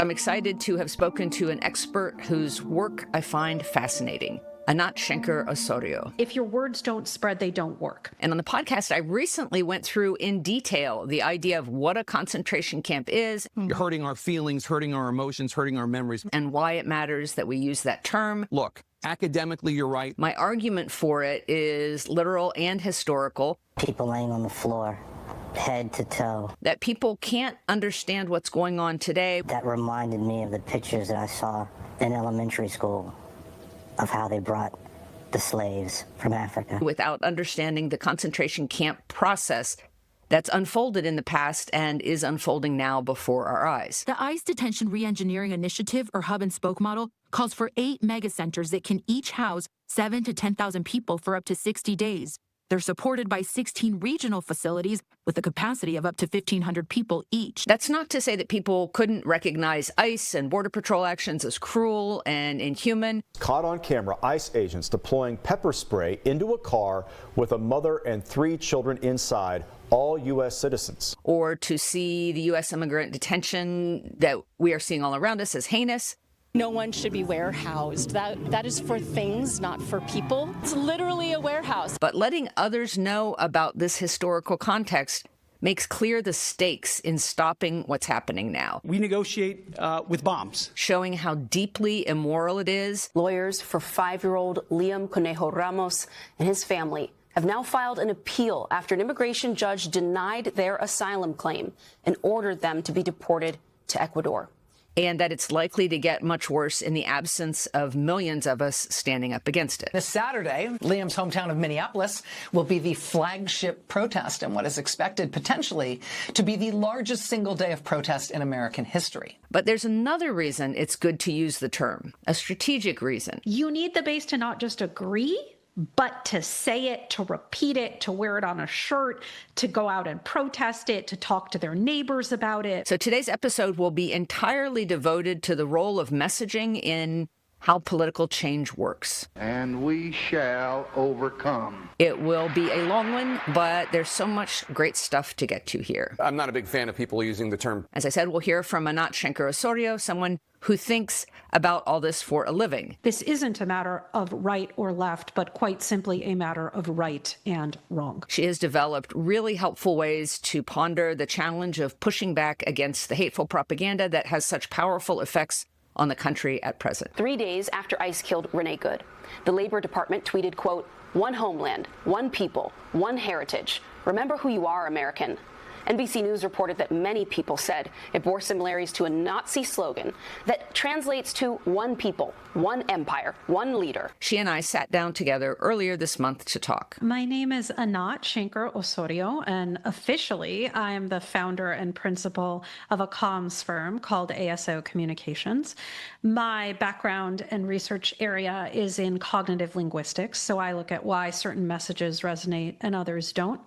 I'm excited to have spoken to an expert whose work I find fascinating, Anat Shenker-Osorio. If your words don't spread, they don't work. And on the podcast, I recently went through in detail the idea of what a concentration camp is. You're hurting our feelings, hurting our emotions, hurting our memories. And why it matters that we use that term. Look, academically, you're right. My argument for it is literal and historical. People laying on the floor, head to toe. That people can't understand what's going on today. That reminded me of the pictures that I saw in elementary school of how they brought the slaves from Africa. Without understanding the concentration camp process that's unfolded in the past and is unfolding now before our eyes. The ICE Detention Reengineering Initiative, or hub and spoke model, calls for 8 megacenters that can each house 7,000 to 10,000 people for up to 60 days. They're supported by 16 regional facilities with a capacity of up to 1,500 people each. That's not to say that people couldn't recognize ICE and Border Patrol actions as cruel and inhuman. Caught on camera, ICE agents deploying pepper spray into a car with a mother and 3 children inside, all U.S. citizens. Or to see the U.S. immigrant detention that we are seeing all around us as heinous. No one should be warehoused. That is for things, not for people. It's literally a warehouse. But letting others know about this historical context makes clear the stakes in stopping what's happening now. We negotiate with bombs. Showing how deeply immoral it is. Lawyers for 5-year-old Liam Conejo Ramos and his family have now filed an appeal after an immigration judge denied their asylum claim and ordered them to be deported to Ecuador. And that it's likely to get much worse in the absence of millions of us standing up against it. This Saturday, Liam's hometown of Minneapolis will be the flagship protest in what is expected potentially to be the largest single day of protest in American history. But there's another reason it's good to use the term, a strategic reason. You need the base to not just agree, but to say it, to repeat it, to wear it on a shirt, to go out and protest it, to talk to their neighbors about it. So today's episode will be entirely devoted to the role of messaging in how political change works. And we shall overcome. It will be a long one, but there's so much great stuff to get to here. I'm not a big fan of people using the term. As I said, we'll hear from Anat Shenker-Osorio, someone who thinks about all this for a living. This isn't a matter of right or left, but quite simply a matter of right and wrong. She has developed really helpful ways to ponder the challenge of pushing back against the hateful propaganda that has such powerful effects on the country at present. 3 days after ICE killed Renee Good, the Labor Department tweeted, quote, "One homeland, one people, one heritage. Remember who you are, American." NBC News reported that many people said it bore similarities to a Nazi slogan that translates to one people, one empire, one leader. She and I sat down together earlier this month to talk. My name is Anat Shenker-Osorio, and officially I am the founder and principal of a comms firm called ASO Communications. My background and research area is in cognitive linguistics, so I look at why certain messages resonate and others don't.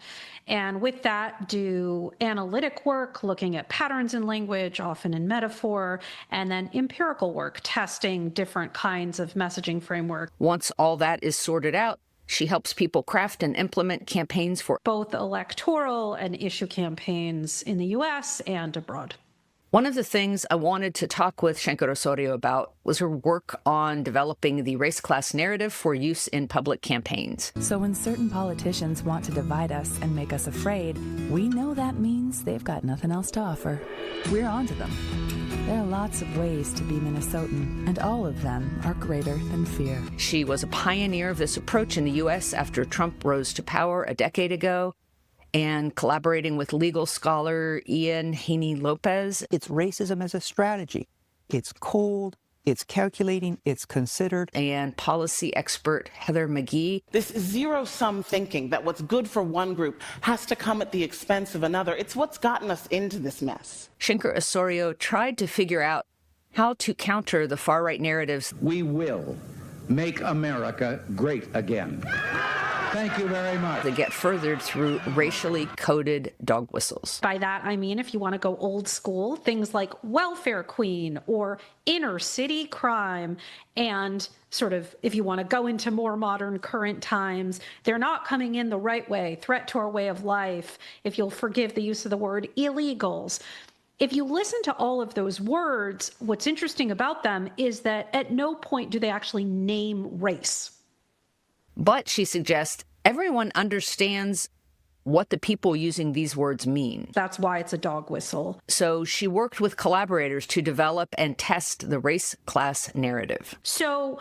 And with that, do analytic work, looking at patterns in language, often in metaphor, and then empirical work, testing different kinds of messaging framework. Once all that is sorted out, she helps people craft and implement campaigns for both electoral and issue campaigns in the U.S. and abroad. One of the things I wanted to talk with Shenker-Osorio about was her work on developing the race-class narrative for use in public campaigns. So when certain politicians want to divide us and make us afraid, we know that means they've got nothing else to offer. We're onto them. There are lots of ways to be Minnesotan, and all of them are greater than fear. She was a pioneer of this approach in the U.S. after Trump rose to power a decade ago, and collaborating with legal scholar Ian Haney-Lopez. It's racism as a strategy. It's cold, it's calculating, it's considered. And policy expert Heather McGhee. This zero-sum thinking that what's good for one group has to come at the expense of another. It's what's gotten us into this mess. Shenker-Osorio tried to figure out how to counter the far-right narratives. We will make America great again. Thank you very much. They get furthered through racially coded dog whistles. By that, I mean, if you want to go old school, things like welfare queen or inner city crime. And sort of, if you want to go into more modern current times, they're not coming in the right way, threat to our way of life, if you'll forgive the use of the word illegals. If you listen to all of those words, what's interesting about them is that at no point do they actually name race. But she suggests everyone understands what the people using these words mean. That's why it's a dog whistle. So she worked with collaborators to develop and test the race-class narrative. So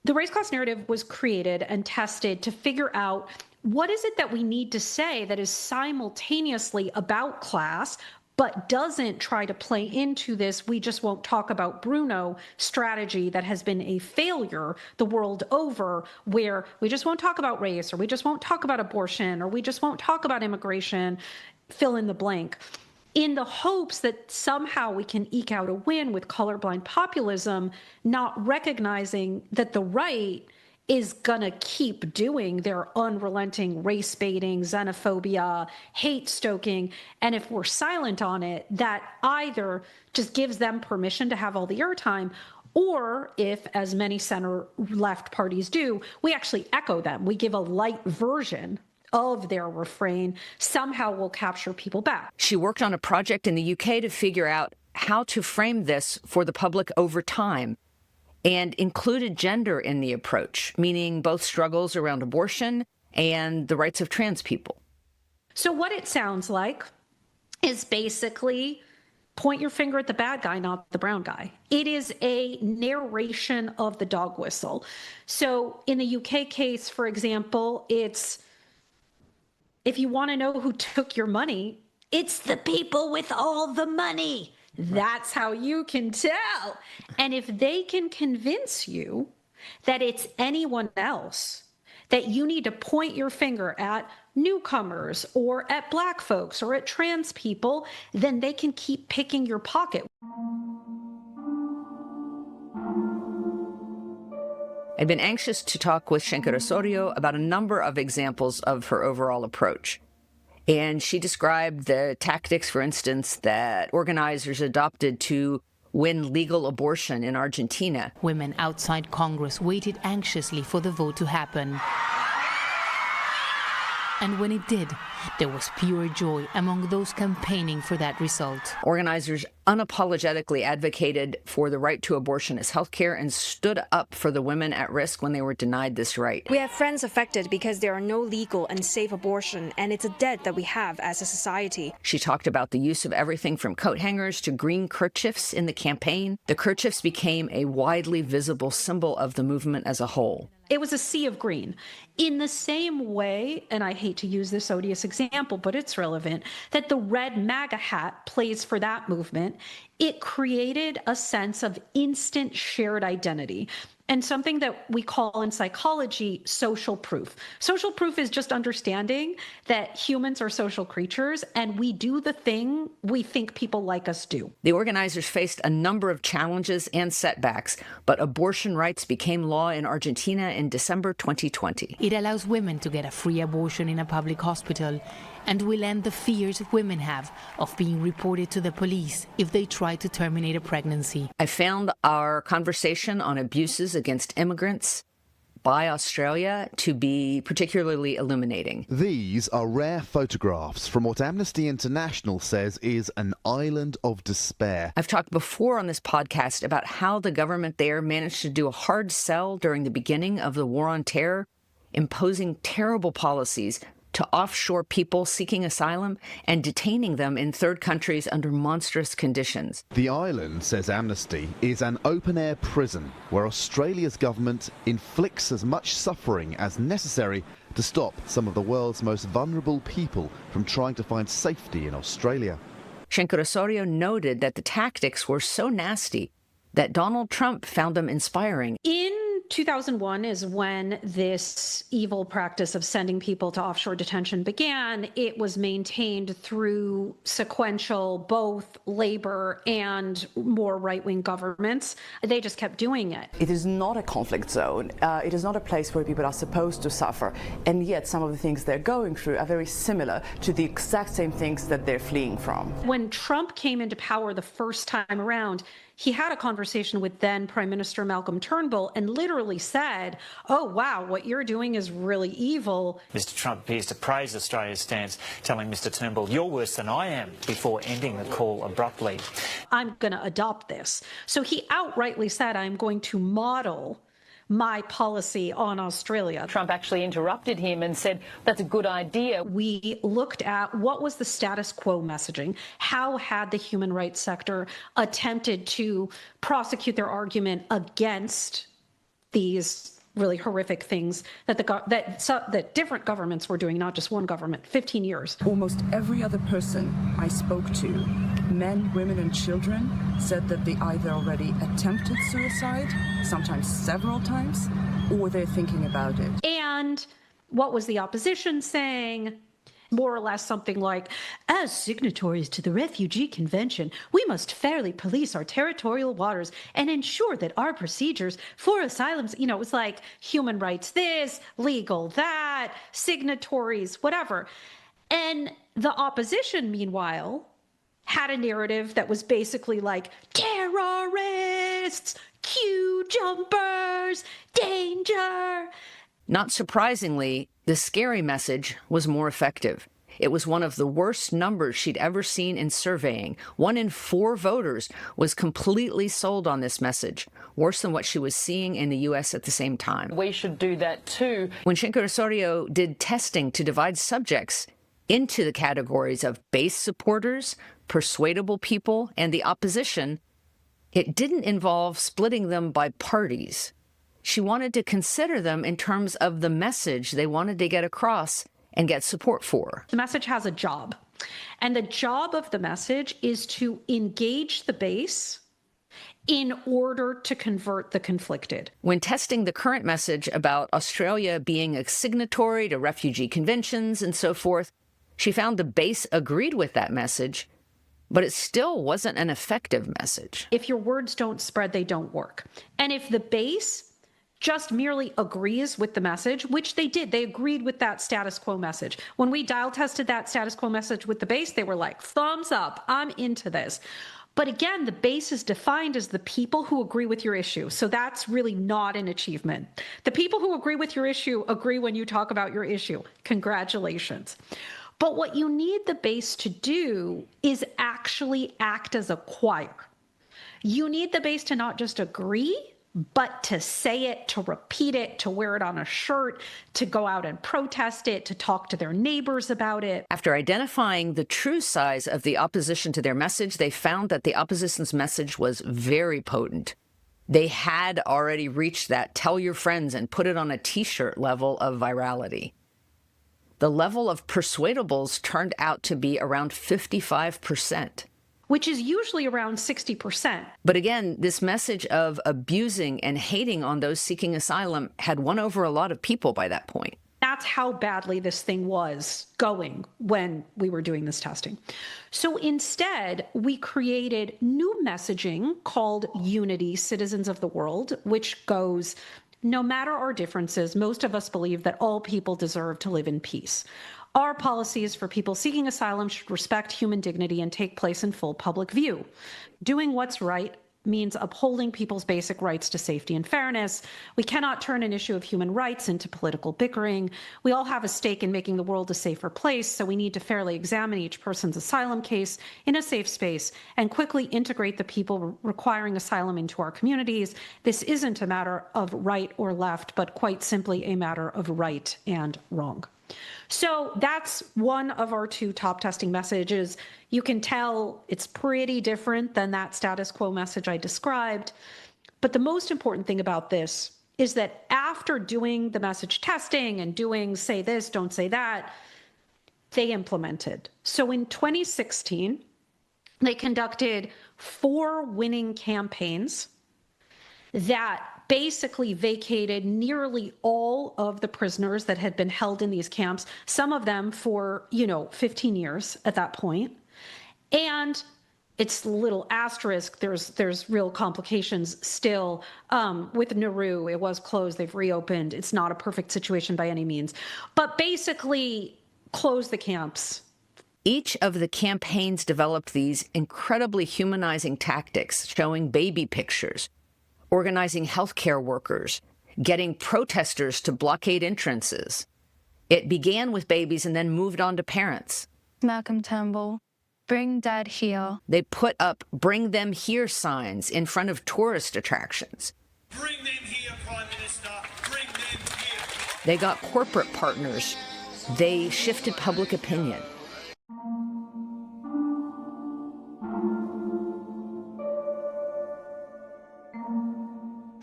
the race-class narrative was created and tested to figure out what is it that we need to say that is simultaneously about class, but doesn't try to play into this "we just won't talk about Bruno" strategy that has been a failure the world over, where we just won't talk about race, or we just won't talk about abortion, or we just won't talk about immigration, fill in the blank, in the hopes that somehow we can eke out a win with colorblind populism, not recognizing that the right is gonna keep doing their unrelenting race baiting, xenophobia, hate stoking. And if we're silent on it, that either just gives them permission to have all the airtime, or if, as many center left parties do, we actually echo them. We give a light version of their refrain, somehow we'll capture people back. She worked on a project in the UK to figure out how to frame this for the public over time, and included gender in the approach, meaning both struggles around abortion and the rights of trans people. So what it sounds like is basically point your finger at the bad guy, not the brown guy. It is a narration of the dog whistle. So in the UK case, for example, it's, if you want to know who took your money, it's the people with all the money. That's how you can tell. And if they can convince you that it's anyone else, that you need to point your finger at newcomers or at Black folks or at trans people, then they can keep picking your pocket. I've been anxious to talk with Shenker-Osorio about a number of examples of her overall approach. And she described the tactics, for instance, that organizers adopted to win legal abortion in Argentina. Women outside Congress waited anxiously for the vote to happen. And when it did, there was pure joy among those campaigning for that result. Organizers unapologetically advocated for the right to abortion as healthcare and stood up for the women at risk when they were denied this right. We have friends affected because there are no legal and safe abortion, and it's a debt that we have as a society. She talked about the use of everything from coat hangers to green kerchiefs in the campaign. The kerchiefs became a widely visible symbol of the movement as a whole. It was a sea of green. In the same way, and I hate to use this odious example, but it's relevant, that the red MAGA hat plays for that movement, it created a sense of instant shared identity. And something that we call in psychology social proof. Social proof is just understanding that humans are social creatures and we do the thing we think people like us do. The organizers faced a number of challenges and setbacks, but abortion rights became law in Argentina in December 2020. It allows women to get a free abortion in a public hospital and will end the fears women have of being reported to the police if they try to terminate a pregnancy. I found our conversation on abuses against immigrants by Australia to be particularly illuminating. These are rare photographs from what Amnesty International says is an island of despair. I've talked before on this podcast about how the government there managed to do a hard sell during the beginning of the war on terror, imposing terrible policies to offshore people seeking asylum and detaining them in third countries under monstrous conditions. The island, says Amnesty, is an open-air prison where Australia's government inflicts as much suffering as necessary to stop some of the world's most vulnerable people from trying to find safety in Australia. Shenker-Osorio noted that the tactics were so nasty that Donald Trump found them inspiring. In 2001 is when this evil practice of sending people to offshore detention began. It was maintained through sequential, both labor and more right-wing governments. They just kept doing it. It is not a conflict zone. It is not a place where people are supposed to suffer. And yet some of the things they're going through are very similar to the exact same things that they're fleeing from. When Trump came into power the first time around, he had a conversation with then Prime Minister Malcolm Turnbull and literally said, oh, wow, what you're doing is really evil. Mr Trump appears to praise Australia's stance, telling Mr Turnbull, you're worse than I am, before ending the call abruptly. I'm going to adopt this. So he outrightly said, I'm going to model my policy on Australia. Trump actually interrupted him and said, that's a good idea. We looked at what was the status quo messaging. How had the human rights sector attempted to prosecute their argument against these really horrific things that that different governments were doing, not just one government, 15 years. Almost every other person I spoke to, men, women, and children, said that they either already attempted suicide, sometimes several times, or they're thinking about it. And what was the opposition saying? More or less something like, as signatories to the Refugee Convention, we must fairly police our territorial waters and ensure that our procedures for asylums, it was like human rights this, legal that, signatories, whatever. And the opposition, meanwhile, had a narrative that was basically like, terrorists, queue jumpers, danger. Not surprisingly, the scary message was more effective. It was one of the worst numbers she'd ever seen in surveying. 1 in 4 voters was completely sold on this message, worse than what she was seeing in the U.S. at the same time. We should do that too. When Shenker-Osorio did testing to divide subjects into the categories of base supporters, persuadable people, and the opposition, it didn't involve splitting them by parties. She wanted to consider them in terms of the message they wanted to get across and get support for. The message has a job, and the job of the message is to engage the base in order to convert the conflicted. When testing the current message about Australia being a signatory to refugee conventions and so forth, she found the base agreed with that message, but it still wasn't an effective message. If your words don't spread, they don't work. And if the base just merely agrees with the message, which they did. They agreed with that status quo message. When we dial tested that status quo message with the base, they were like, thumbs up, I'm into this. But again, the base is defined as the people who agree with your issue. So that's really not an achievement. The people who agree with your issue agree when you talk about your issue. Congratulations. But what you need the base to do is actually act as a choir. You need the base to not just agree, but to say it, to repeat it, to wear it on a shirt, to go out and protest it, to talk to their neighbors about it. After identifying the true size of the opposition to their message, they found that the opposition's message was very potent. They had already reached that tell your friends and put it on a t-shirt level of virality. The level of persuadables turned out to be around 55%. Which is usually around 60%. But again, this message of abusing and hating on those seeking asylum had won over a lot of people by that point. That's how badly this thing was going when we were doing this testing. So instead, we created new messaging called Unity, Citizens of the World, which goes, no matter our differences, most of us believe that all people deserve to live in peace. Our policies for people seeking asylum should respect human dignity and take place in full public view. Doing what's right means upholding people's basic rights to safety and fairness. We cannot turn an issue of human rights into political bickering. We all have a stake in making the world a safer place, so we need to fairly examine each person's asylum case in a safe space and quickly integrate the people requiring asylum into our communities. This isn't a matter of right or left, but quite simply a matter of right and wrong. So that's one of our 2 top testing messages. You can tell it's pretty different than that status quo message I described. But the most important thing about this is that after doing the message testing and doing say this, don't say that, they implemented. So in 2016, they conducted 4 winning campaigns that basically vacated nearly all of the prisoners that had been held in these camps, some of them for, 15 years at that point. And it's a little asterisk, there's real complications still with Nauru. It was closed, they've reopened. It's not a perfect situation by any means. But basically, close the camps. Each of the campaigns developed these incredibly humanizing tactics, showing baby pictures, organizing healthcare workers, getting protesters to blockade entrances. It began with babies and then moved on to parents. Malcolm Turnbull, bring Dad here. They put up "Bring them here" signs in front of tourist attractions. Bring them here, Prime Minister. Bring them here. They got corporate partners. They shifted public opinion.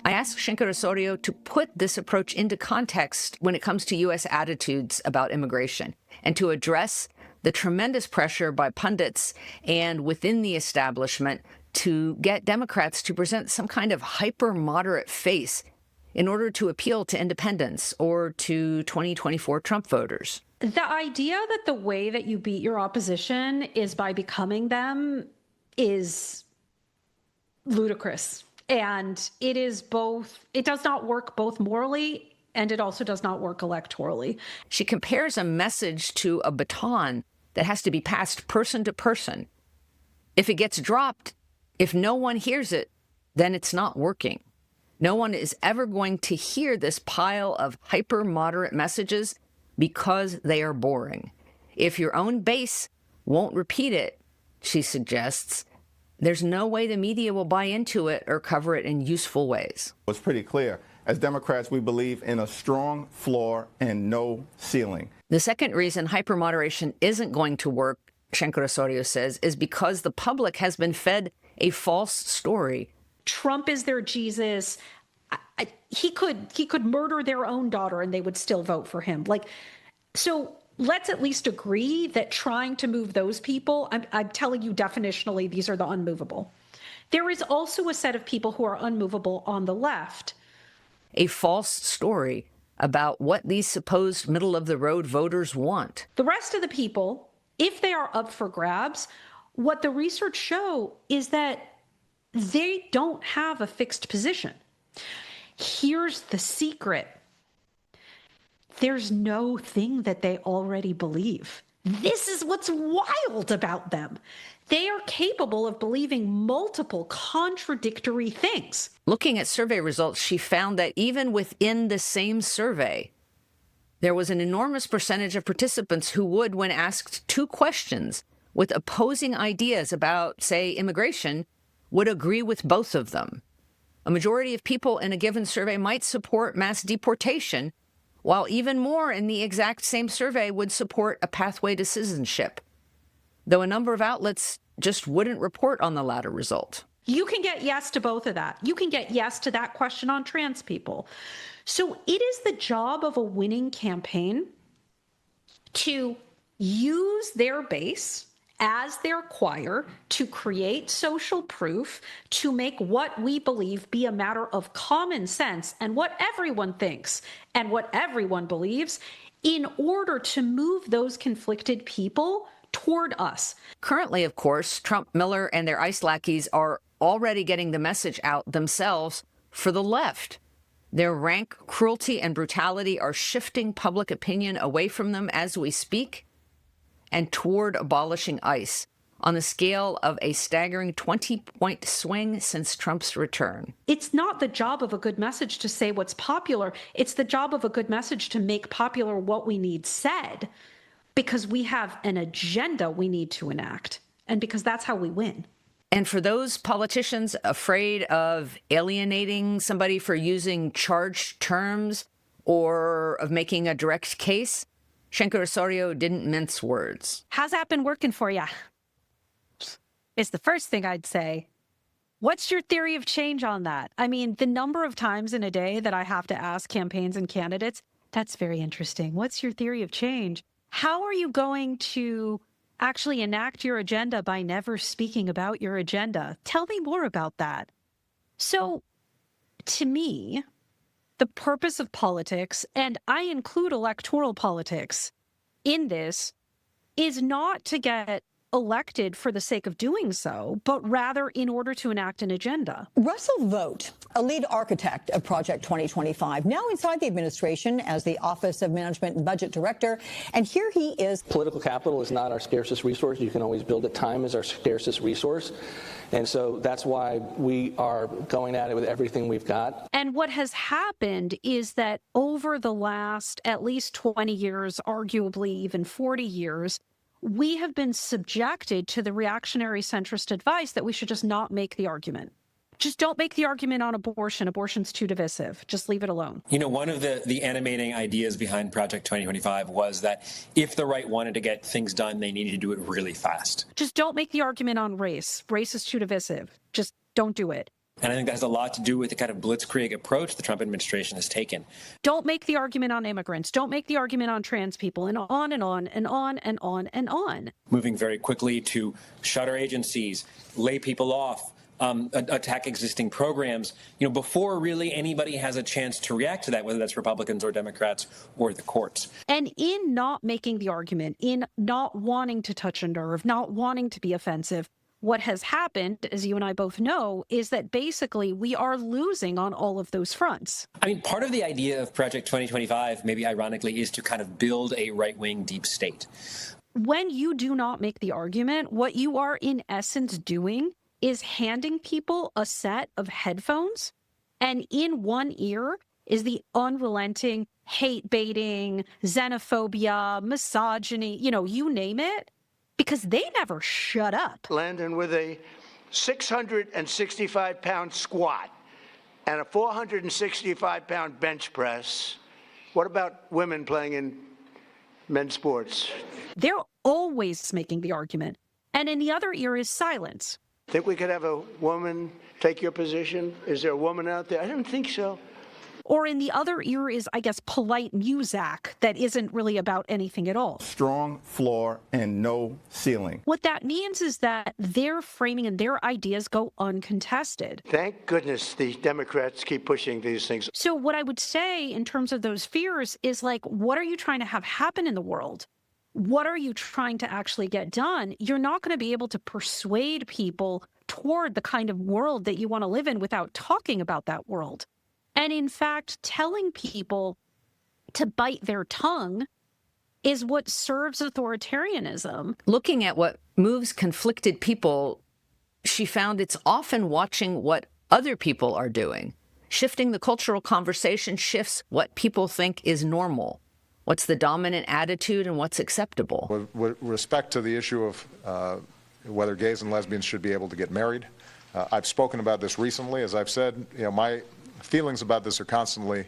I asked Shenker-Osorio to put this approach into context when it comes to U.S. attitudes about immigration and to address the tremendous pressure by pundits and within the establishment to get Democrats to present some kind of hyper-moderate face in order to appeal to independents or to 2024 Trump voters. The idea that the way that you beat your opposition is by becoming them is ludicrous. And it does not work both morally and it also does not work electorally. She compares a message to a baton that has to be passed person to person. If it gets dropped, if no one hears it, then it's not working. No one is ever going to hear this pile of hyper-moderate messages because they are boring. If your own base won't repeat it, she suggests, there's no way the media will buy into it or cover it in useful ways. It's pretty clear. As Democrats, we believe in a strong floor and no ceiling. The second reason hypermoderation isn't going to work, Shenker-Osorio says, is because the public has been fed a false story. Trump is their Jesus. He could murder their own daughter and they would still vote for him. So let's at least agree that trying to move those people, I'm telling you definitionally, these are the unmovable. There is also a set of people who are unmovable on the left. A false story about what these supposed middle-of-the-road voters want. The rest of the people, if they are up for grabs, what the research show is that they don't have a fixed position. Here's the secret. There's no thing that they already believe. This is what's wild about them. They are capable of believing multiple contradictory things. Looking at survey results, she found that even within the same survey, there was an enormous percentage of participants who would, when asked two questions with opposing ideas about, say, immigration, would agree with both of them. A majority of people in a given survey might support mass deportation, while even more in the exact same survey would support a pathway to citizenship, though a number of outlets just wouldn't report on the latter result. You can get yes to both of that. You can get yes to that question on trans people. So it is the job of a winning campaign to use their base as their choir to create social proof, to make what we believe be a matter of common sense and what everyone thinks and what everyone believes in order to move those conflicted people toward us. Currently, of course, Trump, Miller, and their ICE lackeys are already getting the message out themselves for the left. Their rank cruelty and brutality are shifting public opinion away from them as we speak and toward abolishing ICE on the scale of a staggering 20-point swing since Trump's return. It's not the job of a good message to say what's popular. It's the job of a good message to make popular what we need said, because we have an agenda we need to enact, and because that's how we win. And for those politicians afraid of alienating somebody for using charged terms or of making a direct case, Shenker-Osorio didn't mince words. How's that been working for you? It's the first thing I'd say. What's your theory of change on that? I mean, the number of times in a day that I have to ask campaigns and candidates, that's very interesting. What's your theory of change? How are you going to actually enact your agenda by never speaking about your agenda? Tell me more about that. So, to me, the purpose of politics, and I include electoral politics in this, is not to get elected for the sake of doing so, but rather in order to enact an agenda. Russell Vogt, a lead architect of Project 2025, now inside the administration as the Office of Management and Budget Director, and here he is. Political capital is not our scarcest resource. You can always build it. Time is our scarcest resource. And so that's why we are going at it with everything we've got. And what has happened is that over the last at least 20 years, arguably even 40 years, we have been subjected to the reactionary centrist advice that we should just not make the argument. Just don't make the argument on abortion. Abortion's too divisive. Just leave it alone. You know, one of the animating ideas behind Project 2025 was that if the right wanted to get things done, they needed to do it really fast. Just don't make the argument on race. Race is too divisive. Just don't do it. And I think that has a lot to do with the kind of blitzkrieg approach the Trump administration has taken. Don't make the argument on immigrants. Don't make the argument on trans people, and on and on and on and on and on. Moving very quickly to shutter agencies, lay people off, attack existing programs, you know, before really anybody has a chance to react to that, whether that's Republicans or Democrats or the courts. And in not making the argument, in not wanting to touch a nerve, not wanting to be offensive, what has happened, as you and I both know, is that basically we are losing on all of those fronts. I mean, part of the idea of Project 2025, maybe ironically, is to kind of build a right-wing deep state. When you do not make the argument, what you are in essence doing is handing people a set of headphones, and in one ear is the unrelenting hate baiting, xenophobia, misogyny, you know, you name it, because they never shut up. Landon with a 665-pound squat and a 465-pound bench press. What about women playing in men's sports? They're always making the argument. And in the other ear is silence. Think we could have a woman take your position? Is there a woman out there? I don't think so. Or in the other ear is, I guess, polite muzak that isn't really about anything at all. Strong floor and no ceiling. What that means is that their framing and their ideas go uncontested. Thank goodness the Democrats keep pushing these things. So what I would say in terms of those fears is like, what are you trying to have happen in the world? What are you trying to actually get done? You're not going to be able to persuade people toward the kind of world that you want to live in without talking about that world. And in fact, telling people to bite their tongue is what serves authoritarianism. Looking at what moves conflicted people, she found it's often watching what other people are doing. Shifting the cultural conversation shifts what people think is normal. What's the dominant attitude and what's acceptable? With respect to the issue of whether gays and lesbians should be able to get married, I've spoken about this recently. As I've said, you know, my feelings about this are constantly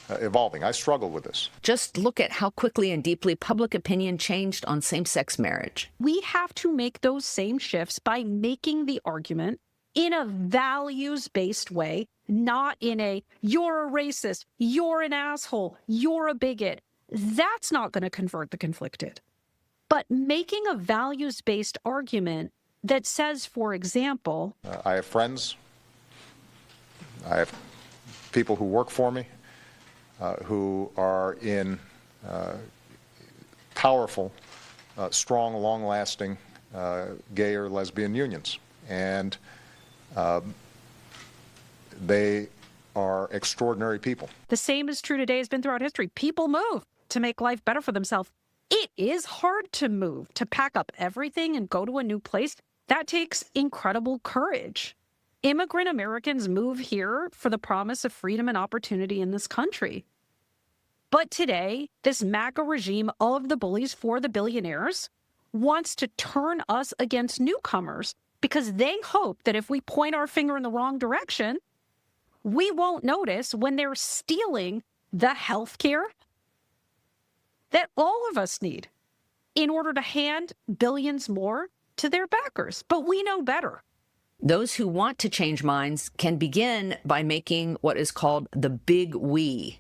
evolving. I struggle with this. Just look at how quickly and deeply public opinion changed on same-sex marriage. We have to make those same shifts by making the argument in a values-based way, not in a, you're a racist, you're an asshole, you're a bigot. That's not going to convert the conflicted. But making a values-based argument that says, for example, I have friends, I have people who work for me, who are in powerful, strong, long-lasting gay or lesbian unions. And they are extraordinary people. The same is true today, has been throughout history. People move to make life better for themselves. It is hard to move, to pack up everything and go to a new place. That takes incredible courage. Immigrant Americans move here for the promise of freedom and opportunity in this country. But today, this MAGA regime of the bullies for the billionaires wants to turn us against newcomers because they hope that if we point our finger in the wrong direction, we won't notice when they're stealing the health care that all of us need in order to hand billions more to their backers. But we know better. Those who want to change minds can begin by making what is called the big we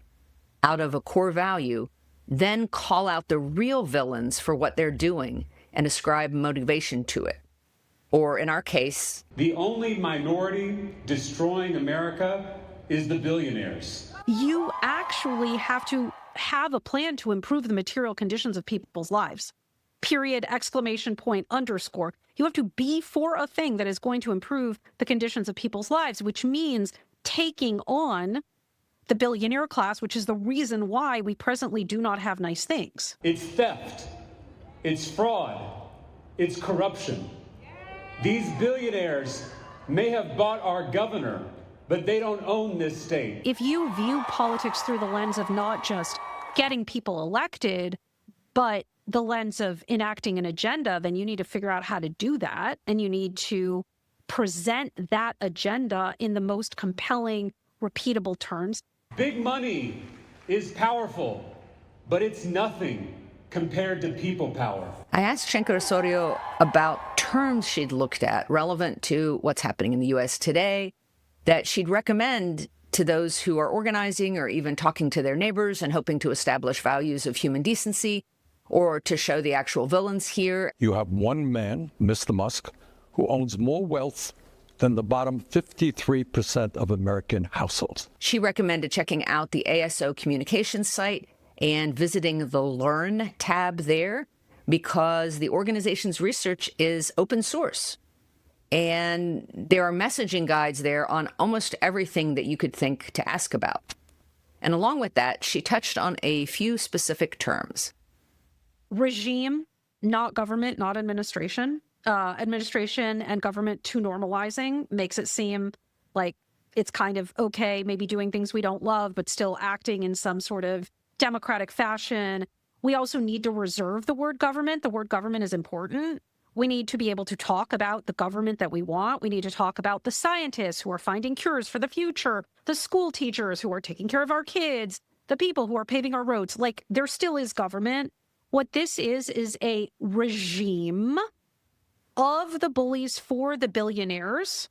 out of a core value, then call out the real villains for what they're doing and ascribe motivation to it. Or in our case, the only minority destroying America is the billionaires. You actually have to have a plan to improve the material conditions of people's lives. period, exclamation point, underscore. You have to be for a thing that is going to improve the conditions of people's lives, which means taking on the billionaire class, which is the reason why we presently do not have nice things. It's theft. It's fraud. It's corruption. These billionaires may have bought our governor, but they don't own this state. If you view politics through the lens of not just getting people elected, but the lens of enacting an agenda, then you need to figure out how to do that. And you need to present that agenda in the most compelling, repeatable terms. Big money is powerful, but it's nothing compared to people power. I asked Shenker-Osorio about terms she'd looked at relevant to what's happening in the U.S. today that she'd recommend to those who are organizing or even talking to their neighbors and hoping to establish values of human decency or to show the actual villains here. You have one man, Mr. Musk, who owns more wealth than the bottom 53% of American households. She recommended checking out the ASO communications site and visiting the Learn tab there because the organization's research is open source. And there are messaging guides there on almost everything that you could think to ask about. And along with that, she touched on a few specific terms. Regime, not government, not administration. Administration and government too normalizing makes it seem like it's kind of okay, maybe doing things we don't love, but still acting in some sort of democratic fashion. We also need to reserve the word government. The word government is important. We need to be able to talk about the government that we want. We need to talk about the scientists who are finding cures for the future, the school teachers who are taking care of our kids, the people who are paving our roads. Like, there still is government. What this is a regime of the bullies for the billionaires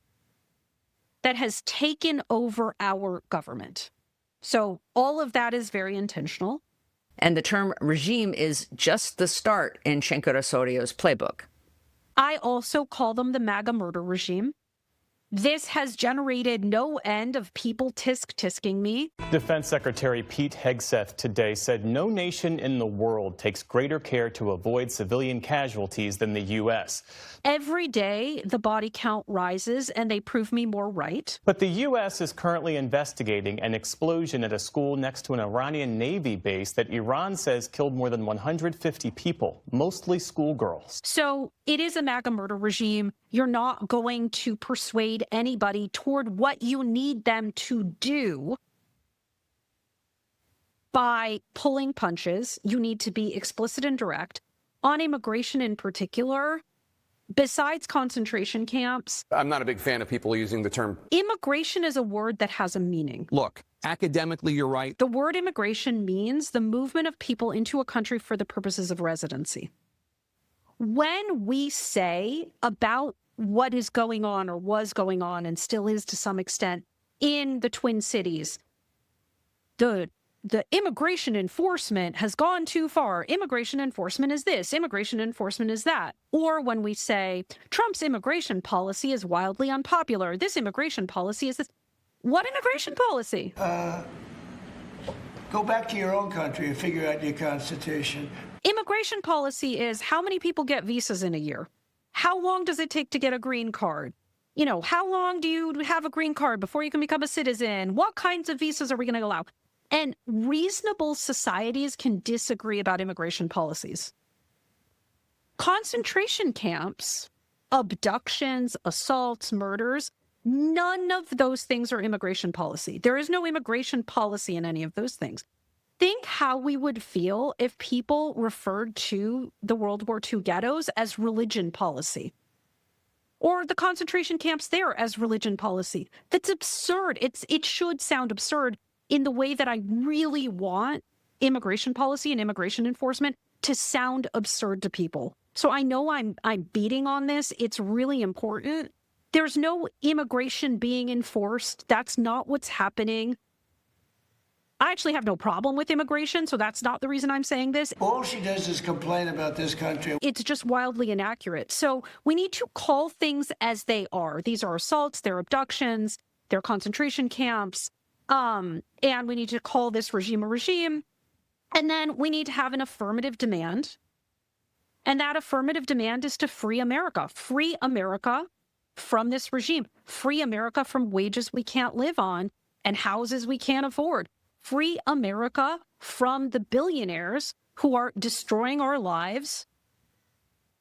that has taken over our government. So all of that is very intentional. And the term regime is just the start in Shenker-Osorio's playbook. I also call them the MAGA murder regime. This has generated no end of people tisk-tisking me. Defense Secretary Pete Hegseth today said no nation in the world takes greater care to avoid civilian casualties than the U.S. Every day, the body count rises, and they prove me more right. But the U.S. is currently investigating an explosion at a school next to an Iranian Navy base that Iran says killed more than 150 people, mostly schoolgirls. So it is a MAGA murder regime. You're not going to persuade anybody toward what you need them to do by pulling punches. You need to be explicit and direct. On immigration in particular, besides concentration camps, I'm not a big fan of people using the term. Immigration is a word that has a meaning. Look, academically, you're right. The word immigration means the movement of people into a country for the purposes of residency. When we say about what is going on or was going on and still is to some extent in the Twin Cities, the immigration enforcement has gone too far. Immigration enforcement is this. Immigration enforcement is that. Or when we say Trump's immigration policy is wildly unpopular. This immigration policy is this. What immigration policy? Go back to your own country and figure out your constitution. Immigration policy is how many people get visas in a year? How long does it take to get a green card? You know, how long do you have a green card before you can become a citizen? What kinds of visas are we going to allow? And reasonable societies can disagree about immigration policies. Concentration camps, abductions, assaults, murders, none of those things are immigration policy. There is no immigration policy in any of those things. Think how we would feel if people referred to the World War II ghettos as religion policy, or the concentration camps there as religion policy. That's absurd. It should sound absurd in the way that I really want immigration policy and immigration enforcement to sound absurd to people. So I know I'm beating on this. It's really important. There's no immigration being enforced. That's not what's happening. I actually have no problem with immigration, so that's not the reason I'm saying this. All she does is complain about this country. It's just wildly inaccurate. So we need to call things as they are. These are assaults, they're abductions, they're concentration camps, and we need to call this regime a regime. And then we need to have an affirmative demand And that affirmative demand is to free America from this regime, free America from wages we can't live on and houses we can't afford, free America from the billionaires who are destroying our lives,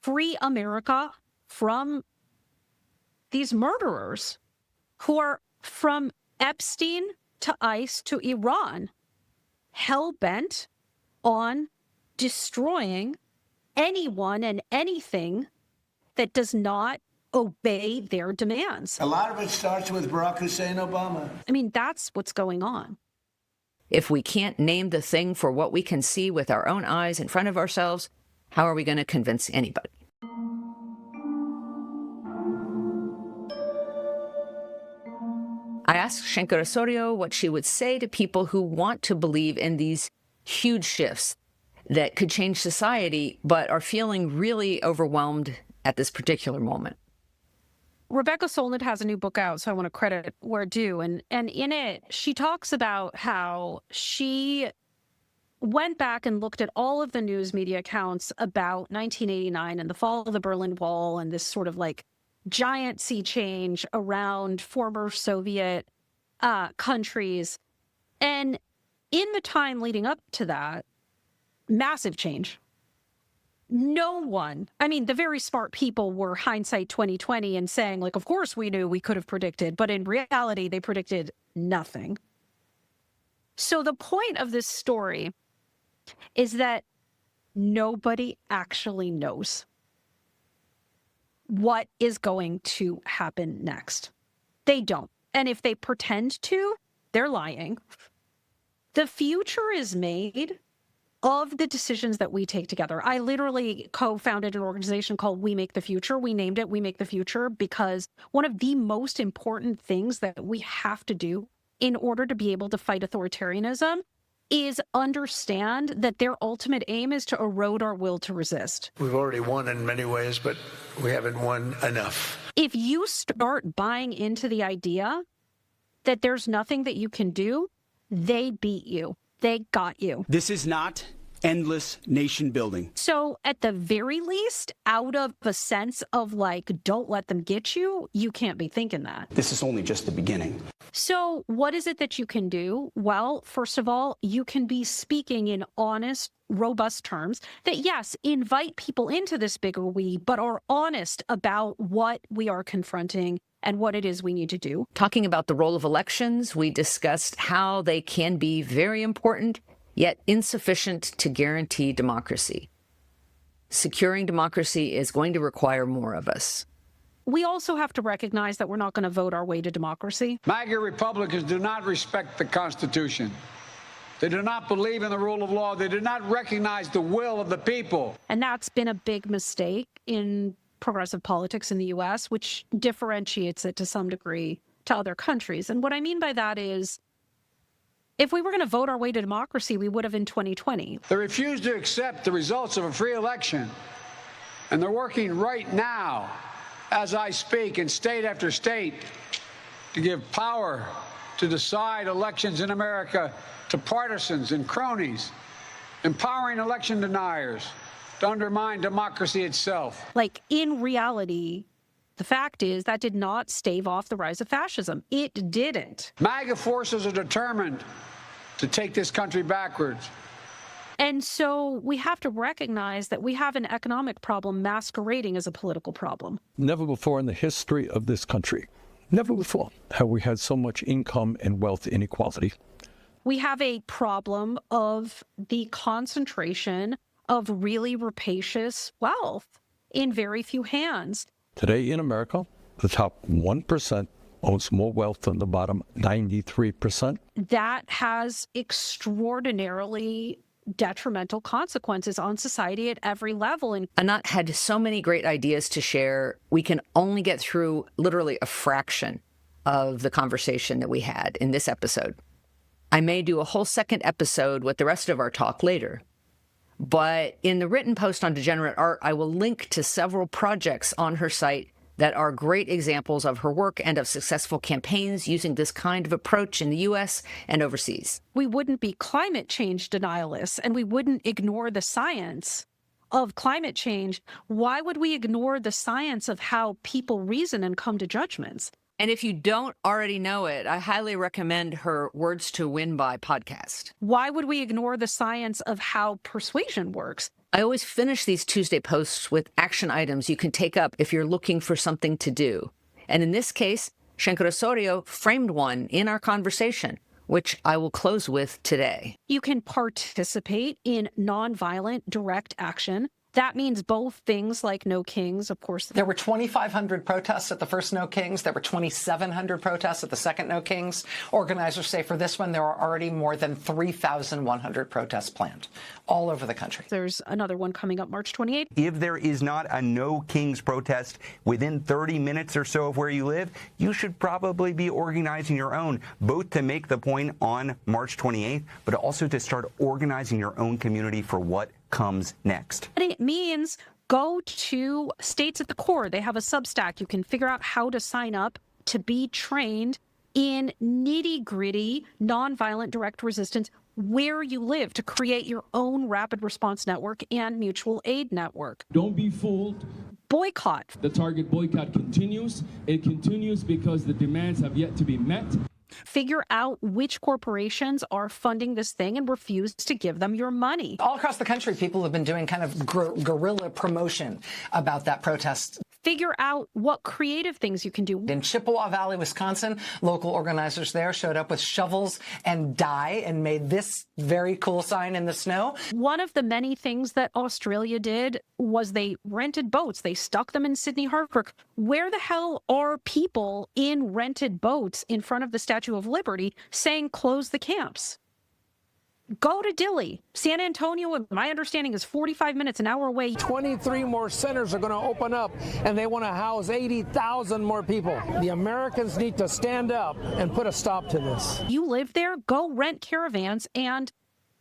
free America from these murderers who are from Epstein to ICE to Iran, hell-bent on destroying anyone and anything that does not obey their demands. A lot of it starts with Barack Hussein Obama. I mean, that's what's going on. If we can't name the thing for what we can see with our own eyes in front of ourselves, how are we going to convince anybody? I asked Shenker-Osorio what she would say to people who want to believe in these huge shifts that could change society, but are feeling really overwhelmed at this particular moment. Rebecca Solnit has a new book out, so I want to credit where due. And in it, she talks about how she went back and looked at all of the news media accounts about 1989 and the fall of the Berlin Wall and this sort of like giant sea change around former Soviet countries. And in the time leading up to that, massive change. No one, I mean, the very smart people were hindsight 2020 and saying, like, of course we knew, we could have predicted, but in reality, they predicted nothing. So the point of this story is that nobody actually knows what is going to happen next. They don't. And if they pretend to, they're lying. The future is made of the decisions that we take together. I literally co-founded an organization called We Make the Future. We named it We Make the Future because one of the most important things that we have to do in order to be able to fight authoritarianism is understand that their ultimate aim is to erode our will to resist. We've already won in many ways, but we haven't won enough. If you start buying into the idea that there's nothing that you can do, they beat you. They got you. This is not endless nation building. So at the very least, out of a sense of like, don't let them get you, you can't be thinking that. This is only just the beginning. So what is it that you can do? Well, first of all, you can be speaking in honest, robust terms that, yes, invite people into this bigger we, but are honest about what we are confronting and what it is we need to do. Talking about the role of elections, we discussed how they can be very important, yet insufficient to guarantee democracy. Securing democracy is going to require more of us. We also have to recognize that we're not going to vote our way to democracy. MAGA Republicans do not respect the Constitution. They do not believe in the rule of law. They do not recognize the will of the people. And that's been a big mistake in progressive politics in the U.S., which differentiates it to some degree to other countries. And what I mean by that is, if we were going to vote our way to democracy, we would have in 2020. They refuse to accept the results of a free election. And they're working right now, as I speak, in state after state, to give power to decide elections in America to partisans and cronies, empowering election deniers to undermine democracy itself. Like, in reality, the fact is that did not stave off the rise of fascism. It didn't. MAGA forces are determined to take this country backwards. And so we have to recognize that we have an economic problem masquerading as a political problem. Never before in the history of this country, never before have we had so much income and wealth inequality. We have a problem of the concentration of really rapacious wealth in very few hands. Today in America, the top 1% owns more wealth than the bottom 93%. That has extraordinarily detrimental consequences on society at every level. And Anat had so many great ideas to share. We can only get through literally a fraction of the conversation that we had in this episode. I may do a whole second episode with the rest of our talk later. But in the written post on Degenerate Art, I will link to several projects on her site that are great examples of her work and of successful campaigns using this kind of approach in the U.S. and overseas. We wouldn't be climate change denialists, and we wouldn't ignore the science of climate change, why would we ignore the science of how people reason and come to judgments? And if you don't already know it, I highly recommend her Words to Win By podcast. Why would we ignore the science of how persuasion works? I always finish these Tuesday posts with action items you can take up if you're looking for something to do. And in this case, Shenker-Osorio framed one in our conversation, which I will close with today. You can participate in nonviolent direct action. That means both things like No Kings, of course. There were 2,500 protests at the first No Kings. There were 2,700 protests at the second No Kings. Organizers say for this one, there are already more than 3,100 protests planned all over the country. There's another one coming up March 28th. If there is not a No Kings protest within 30 minutes or so of where you live, you should probably be organizing your own, both to make the point on March 28th, but also to start organizing your own community for what comes next. And it means go to States at the Core. They have a Substack. You can figure out how to sign up to be trained in nitty-gritty, nonviolent direct resistance where you live to create your own rapid response network and mutual aid network. Don't be fooled. Boycott. The Target boycott continues. It continues because the demands have yet to be met. Figure out which corporations are funding this thing and refuse to give them your money. All across the country, people have been doing kind of guerrilla promotion about that protest. Figure out what creative things you can do. In Chippewa Valley, Wisconsin, local organizers there showed up with shovels and dye and made this very cool sign in the snow. One of the many things that Australia did was they rented boats. They stuck them in Sydney Harbour. Where the hell are people in rented boats in front of the Statue of Liberty saying close the camps? Go to Dilley. San Antonio, my understanding, is 45 minutes, an hour away. 23 more centers are going to open up, and they want to house 80,000 more people. The Americans need to stand up and put a stop to this. You live there, go rent caravans and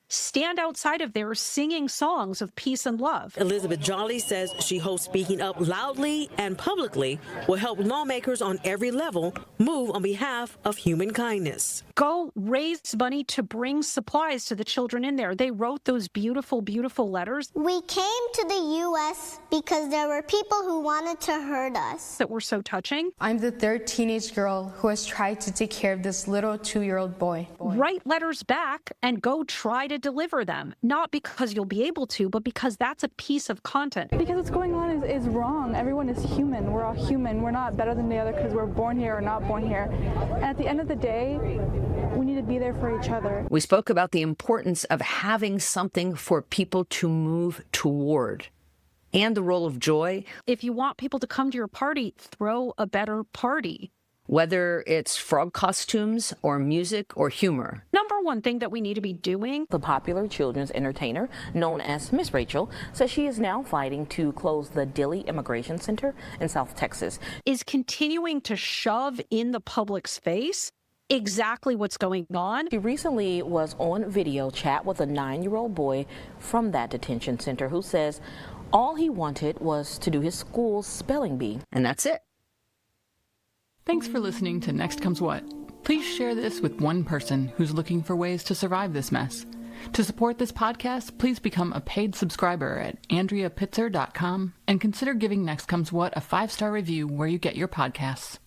stand outside of there singing songs of peace and love. Elizabeth Jolly says she hopes speaking up loudly and publicly will help lawmakers on every level move on behalf of human kindness. Go raise money to bring supplies to the children in there. They wrote those beautiful, beautiful letters. We came to the U.S. because there were people who wanted to hurt us. That were so touching. I'm the third teenage girl who has tried to take care of this little 2-year-old boy. Write letters back and go try to deliver them. Not because you'll be able to, but because that's a piece of content. Because what's going on is wrong. Everyone is human. We're all human. We're not better than the other because we're born here or not born here. And at the end of the day, we need to be there for each other. We spoke about the importance of having something for people to move toward and the role of joy. If you want people to come to your party, throw a better party. Whether it's frog costumes or music or humor. Number one thing that we need to be doing. The popular children's entertainer known as Miss Rachel says she is now fighting to close the Dilley Immigration Center in South Texas. Is continuing to shove in the public's face exactly what's going on. She recently was on video chat with a 9-year-old boy from that detention center who says all he wanted was to do his school's spelling bee. And that's it. Thanks for listening to Next Comes What. Please share this with one person who's looking for ways to survive this mess. To support this podcast, please become a paid subscriber at AndreaPitzer.com and consider giving Next Comes What a 5-star review where you get your podcasts.